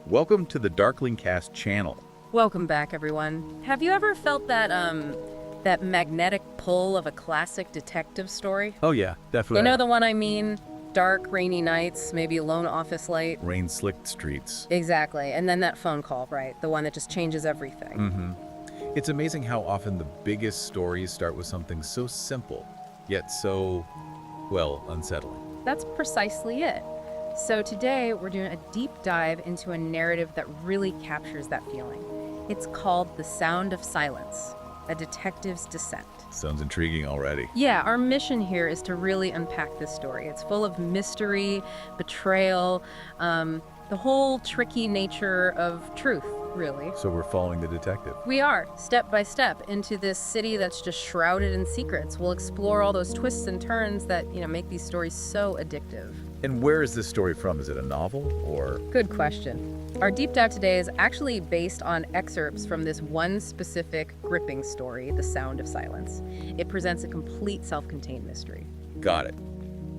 Welcome to the Darkling Cast channel. Welcome back, everyone. Have you ever felt that magnetic pull of a classic detective story? Oh yeah, definitely. You know the one I mean? Dark, rainy nights, maybe a lone office light. Rain-slicked streets. Exactly. And then that phone call, right? The one that just changes everything. It's amazing how often the biggest stories start with something so simple, yet so, well, unsettling. That's precisely it. So today, we're doing a deep dive into a narrative that really captures that feeling. It's called The Sound of Silence, a detective's descent. Sounds intriguing already. Yeah, our mission here is to really unpack this story. It's full of mystery, betrayal, the whole tricky nature of truth, really. So we're following the detective. We are, step by step, into this city that's just shrouded in secrets. We'll explore all those twists and turns that, make these stories so addictive. And where is this story from? Is it a novel or? Good question. Our deep dive today is actually based on excerpts from this one specific gripping story, The Sound of Silence. It presents a complete self-contained mystery. Got it.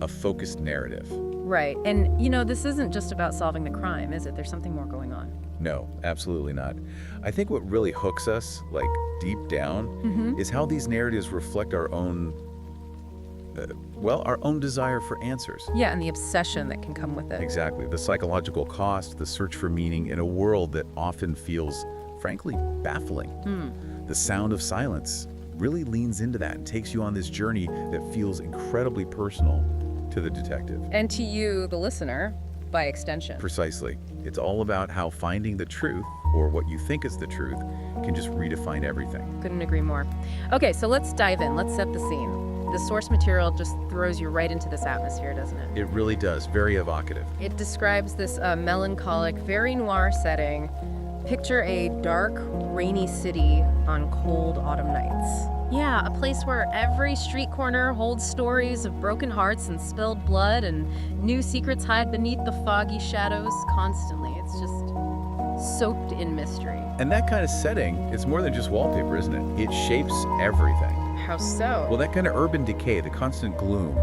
A focused narrative. Right. And, this isn't just about solving the crime, is it? There's something more going on. No, absolutely not. I think what really hooks us, deep down, is how these narratives reflect our own our own desire for answers. Yeah, and the obsession that can come with it. Exactly. The psychological cost, the search for meaning in a world that often feels, frankly, baffling. The Sound of Silence really leans into that and takes you on this journey that feels incredibly personal to the detective. And to you, the listener, by extension. Precisely. It's all about how finding the truth, or what you think is the truth, can just redefine everything. Couldn't agree more. Okay, so let's dive in. Let's set the scene. The source material just throws you right into this atmosphere, doesn't it? It really does. Very evocative. It describes this melancholic, very noir setting. Picture a dark, rainy city on cold autumn nights. Yeah, a place where every street corner holds stories of broken hearts and spilled blood, and new secrets hide beneath the foggy shadows constantly. It's just soaked in mystery. And that kind of setting, it's more than just wallpaper, isn't it? It shapes everything. How so? Well, that kind of urban decay, the constant gloom,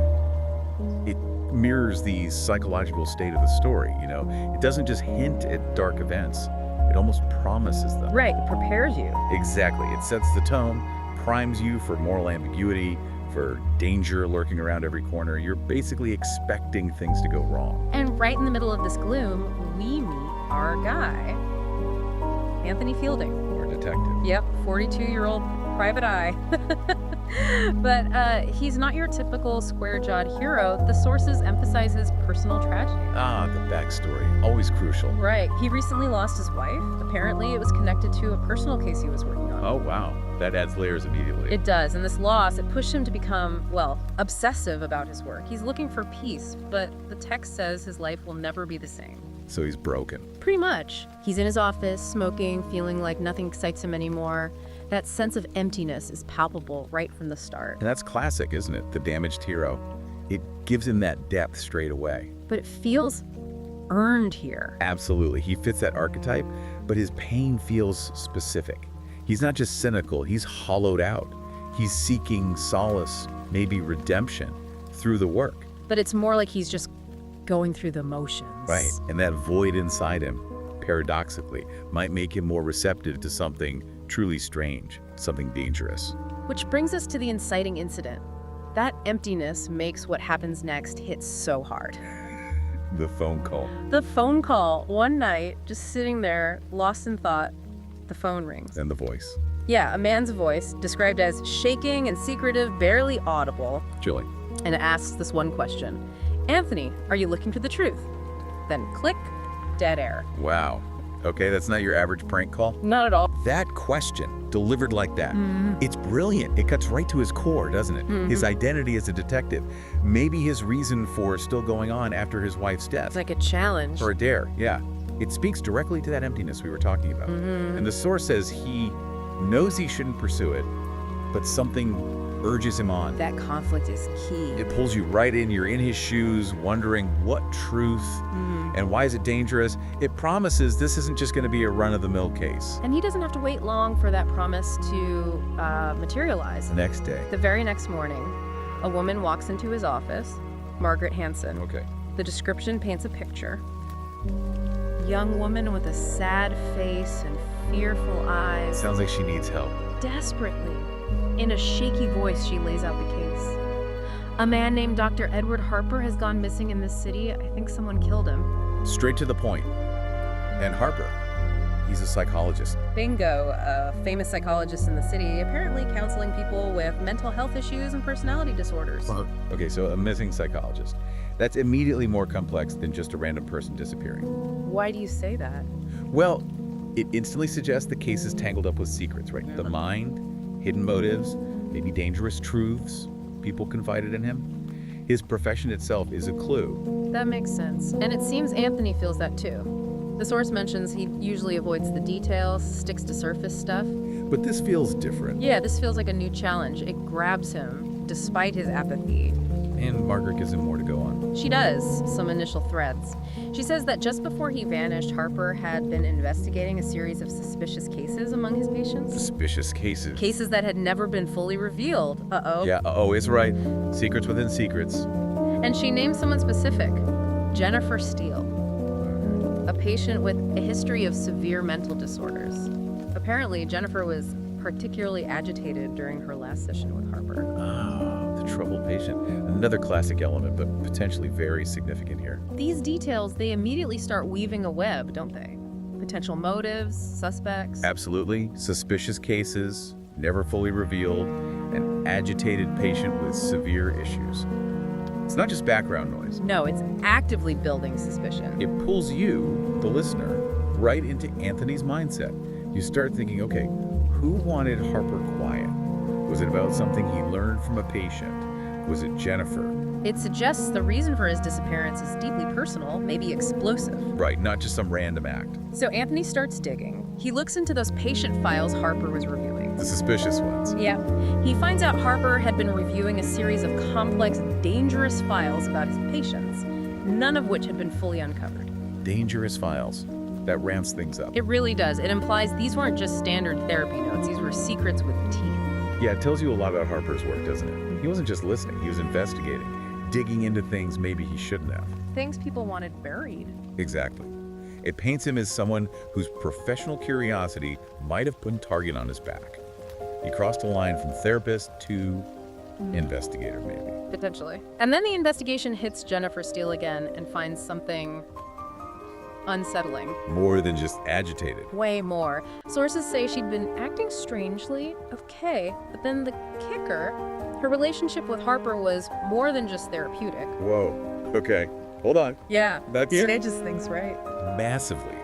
it mirrors the psychological state of the story, It doesn't just hint at dark events. It almost promises them. Right, it prepares you. Exactly. It sets the tone, primes you for moral ambiguity, for danger lurking around every corner. You're basically expecting things to go wrong. And right in the middle of this gloom, we meet our guy, Anthony Fielding. Or detective. Yep, 42-year-old private eye. But he's not your typical square-jawed hero. The sources emphasize his personal tragedy. Ah, the backstory. Always crucial. Right. He recently lost his wife. Apparently, it was connected to a personal case he was working on. Oh, wow. That adds layers immediately. It does. And this loss, it pushed him to become, obsessive about his work. He's looking for peace, but the text says his life will never be the same. So he's broken. Pretty much. He's in his office, smoking, feeling like nothing excites him anymore. That sense of emptiness is palpable right from the start. And that's classic, isn't it? The damaged hero. It gives him that depth straight away. But it feels earned here. Absolutely. He fits that archetype, but his pain feels specific. He's not just cynical, he's hollowed out. He's seeking solace, maybe redemption, through the work. But it's more like he's just going through the motions. Right. And that void inside him, paradoxically, might make him more receptive to something truly strange, something dangerous. Which brings us to the inciting incident. That emptiness makes what happens next hit so hard. The phone call. The phone call. One night, just sitting there, lost in thought, the phone rings. And the voice. Yeah, a man's voice, described as shaking and secretive, barely audible. Julie. And it asks this one question. Anthony, are you looking for the truth? Then click, dead air. Wow. Okay, that's not your average prank call? Not at all. That question, delivered like that, it's brilliant. It cuts right to his core, doesn't it? His identity as a detective. Maybe his reason for still going on after his wife's death. It's like a challenge. Or a dare, yeah. It speaks directly to that emptiness we were talking about. And the source says he knows he shouldn't pursue it, but something urges him on. That conflict is key. It pulls you right in. You're in his shoes, wondering what truth and why is it dangerous. It promises this isn't just going to be a run-of-the-mill case. And he doesn't have to wait long for that promise to materialize. The next day. The very next morning, a woman walks into his office, Margaret Hanson. Okay. The description paints a picture. young woman with a sad face and fearful eyes. Sounds like she needs help. Desperately, in a shaky voice, she lays out the case. A man named Dr. Edward Harper has gone missing in this city. I think someone killed him. Straight to the point. And Harper, he's a psychologist. Bingo, a famous psychologist in the city, apparently counseling people with mental health issues and personality disorders. Okay, so a missing psychologist. That's immediately more complex than just a random person disappearing. Why do you say that? Well, it instantly suggests the case is tangled up with secrets, right? The mind, hidden motives, maybe dangerous truths people confided in him. His profession itself is a clue. That makes sense. And it seems Anthony feels that too. The source mentions he usually avoids the details, sticks to surface stuff. But this feels different. Yeah, this feels like a new challenge. It grabs him, despite his apathy. And Margaret gives him more to go on. She does, some initial threads. She says that just before he vanished, Harper had been investigating a series of suspicious cases among his patients. Suspicious cases. Cases that had never been fully revealed. Uh-oh. Yeah, uh-oh is right. Secrets within secrets. And she named someone specific, Jennifer Steele, a patient with a history of severe mental disorders. Apparently, Jennifer was particularly agitated during her last session with Harper. Ah, the troubled patient. Another classic element, but potentially very significant here. These details, they immediately start weaving a web, don't they? Potential motives, suspects. Absolutely. Suspicious cases, never fully revealed, an agitated patient with severe issues. It's not just background noise. No, it's actively building suspicion. It pulls you, the listener, right into Anthony's mindset. You start thinking, okay, who wanted Harper quiet? Was it about something he learned from a patient? Was it Jennifer? It suggests the reason for his disappearance is deeply personal, maybe explosive. Right, not just some random act. So Anthony starts digging. He looks into those patient files Harper was reviewing. The suspicious ones. Yeah. He finds out Harper had been reviewing a series of complex, dangerous files about his patients, none of which had been fully uncovered. Dangerous files. That ramps things up. It really does. It implies these weren't just standard therapy notes. These were secrets with teeth. Yeah, it tells you a lot about Harper's work, doesn't it? He wasn't just listening, he was investigating, digging into things maybe he shouldn't have. Things people wanted buried. Exactly. It paints him as someone whose professional curiosity might have put a target on his back. He crossed a line from therapist to investigator, maybe. Potentially. And then the investigation hits Jennifer Steele again and finds something unsettling. More than just agitated. Way more. Sources say she'd been acting strangely, okay, but then the kicker, her relationship with Harper was more than just therapeutic. Whoa. Okay. Hold on. Yeah, That's changes things, right? massively.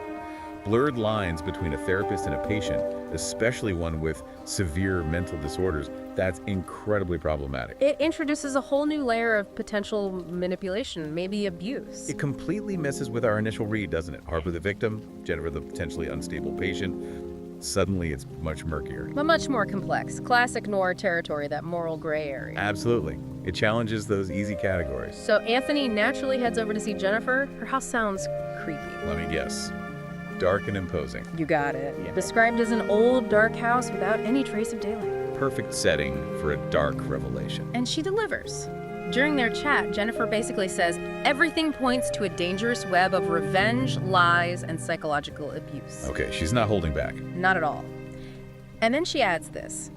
Blurred lines between a therapist and a patient, especially one with severe mental disorders, that's incredibly problematic. It introduces a whole new layer of potential manipulation, maybe abuse. It completely messes with our initial read, doesn't it? Harper the victim, Jennifer the potentially unstable patient. Suddenly it's much murkier. But much more complex. Classic noir territory, that moral gray area. Absolutely. It challenges those easy categories. So Anthony naturally heads over to see Jennifer. Her house sounds creepy. Let me guess. Dark and imposing. You got it. Yeah. Described as an old, dark house without any trace of daylight. Perfect setting for a dark revelation. And she delivers. During their chat, Jennifer basically says everything points to a dangerous web of revenge, lies, and psychological abuse. Okay, she's not holding back. Not at all. And then she adds this.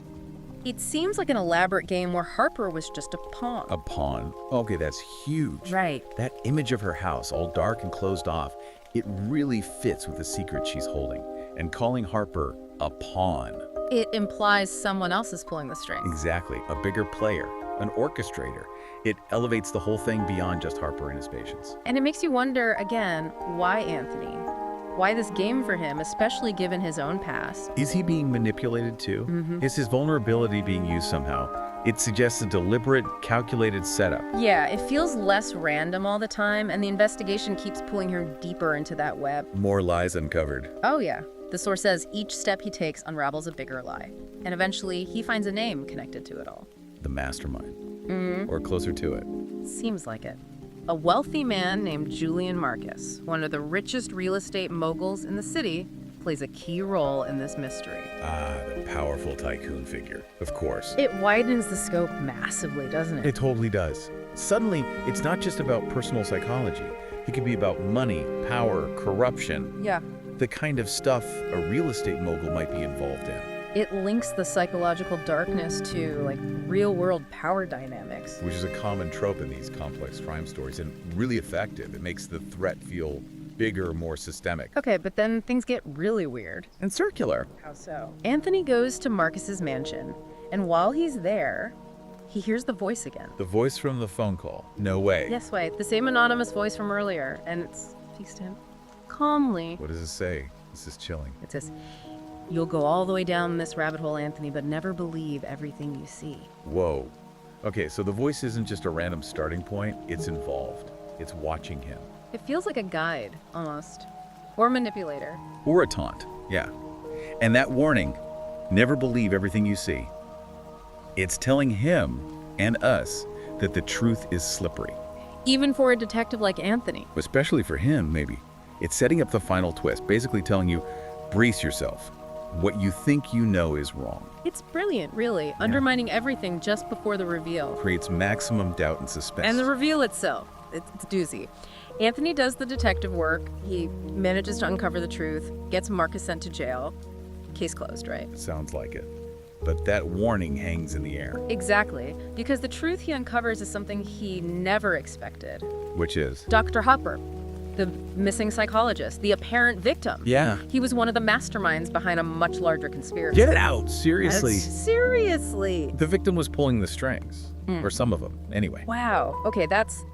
It seems like an elaborate game where Harper was just a pawn. A pawn. Okay, that's huge. Right. That image of her house, all dark and closed off, it really fits with the secret she's holding. And calling Harper a pawn. It implies someone else is pulling the strings. Exactly. A bigger player, an orchestrator. It elevates the whole thing beyond just Harper and his patients. And it makes you wonder, again, why Anthony? Why this game for him, especially given his own past? Is he being manipulated too? Is his vulnerability being used somehow? It suggests a deliberate, calculated setup. Yeah, it feels less random all the time, and the investigation keeps pulling her deeper into that web. More lies uncovered. Oh yeah. The source says each step he takes unravels a bigger lie. And eventually, he finds a name connected to it all. The mastermind. Or closer to it. Seems like it. A wealthy man named Julian Marcus, one of the richest real estate moguls in the city, plays a key role in this mystery. Ah, the powerful tycoon figure. Of course. It widens the scope massively, doesn't it? It totally does. Suddenly, it's not just about personal psychology. It could be about money, power, corruption, Yeah. the kind of stuff a real estate mogul might be involved in, It links the psychological darkness to, like, real-world power dynamics. which is a common trope in these complex crime stories and really effective. It makes the threat feel bigger, more systemic. Okay, but then things get really weird. And circular. How so? Anthony goes to Marcus's mansion, and while he's there, he hears the voice again. The voice from the phone call. No way. Yes, wait, the same anonymous voice from earlier, and it speaks to him calmly. What does it say? This is chilling. It says, "You'll go all the way down this rabbit hole, Anthony, but never believe everything you see." Whoa. Okay, so the voice isn't just a random starting point, it's involved. It's watching him. It feels like a guide, almost. Or manipulator. Or a taunt, yeah. And that warning, never believe everything you see. It's telling him and us that the truth is slippery. Even for a detective like Anthony. Especially for him, maybe. It's setting up the final twist, basically telling you, brace yourself. What you think you know is wrong. It's brilliant, really, undermining everything just before the reveal. Creates maximum doubt and suspense. And the reveal itself, it's doozy. Anthony does the detective work. He manages to uncover the truth, gets Marcus sent to jail. Case closed, right? Sounds like it. But that warning hangs in the air. Exactly, because the truth he uncovers is something he never expected. Which is? Dr. Hopper, the missing psychologist, the apparent victim. Yeah. He was one of the masterminds behind a much larger conspiracy. Get it out! Seriously. Seriously. The victim was pulling the strings. Or some of them, anyway. Wow. Okay, that's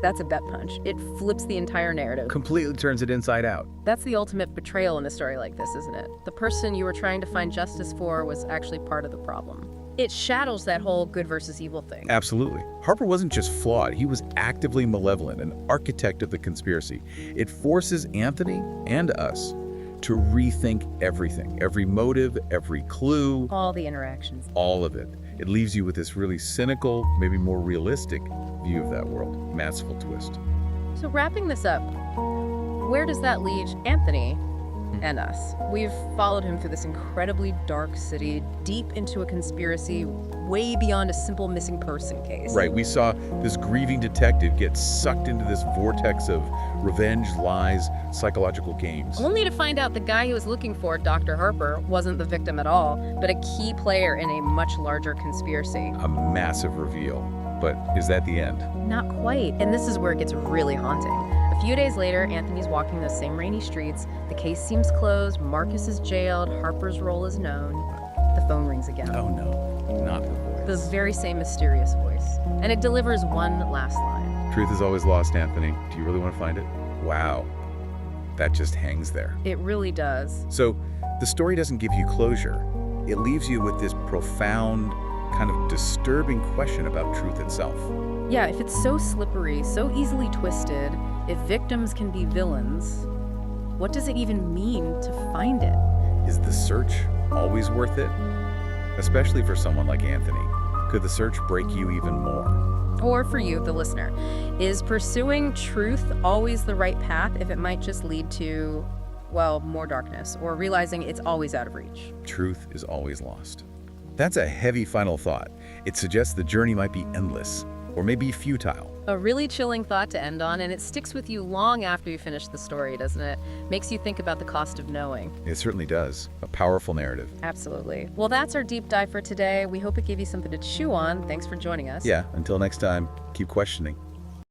a gut punch. It flips the entire narrative. Completely turns it inside out. That's the ultimate betrayal in a story like this, isn't it? The person you were trying to find justice for was actually part of the problem. It shadows that whole good versus evil thing. Absolutely. Harper wasn't just flawed, he was actively malevolent, an architect of the conspiracy. It forces Anthony and us to rethink everything, every motive, every clue, All the interactions. all of it. It leaves you with this really cynical, maybe more realistic view of that world. Masterful twist. So wrapping this up, where does that leave Anthony and us? We've followed him through this incredibly dark city, deep into a conspiracy way beyond a simple missing person case. Right, we saw this grieving detective get sucked into this vortex of revenge, lies, psychological games. Only to find out the guy he was looking for, Dr. Harper, wasn't the victim at all, but a key player in a much larger conspiracy. A massive reveal. But is that the end? Not quite, and this is where it gets really haunting. A few days later, Anthony's walking those same rainy streets. The case seems closed, Marcus is jailed, Harper's role is known. The phone rings again. Oh no, not the The voice. very same mysterious voice. And it delivers one last line. Truth is always lost, Anthony. Do you really want to find it? Wow. That just hangs there. It really does. So, the story doesn't give you closure. It leaves you with this profound, kind of disturbing question about truth itself. Yeah, if it's so slippery, so easily twisted, if victims can be villains, what does it even mean to find it? Is the search always worth it? Especially for someone like Anthony. Could the search break you even more? Or for you, the listener, is pursuing truth always the right path if it might just lead to, well, more darkness, or realizing it's always out of reach? Truth is always lost. That's a heavy final thought. It suggests the journey might be endless, or maybe futile. A really chilling thought to end on, and it sticks with you long after you finish the story, doesn't it? Makes you think about the cost of knowing. It certainly does. A powerful narrative. Absolutely. Well, that's our deep dive for today. We hope it gave you something to chew on. Thanks for joining us. Yeah, until next time, keep questioning.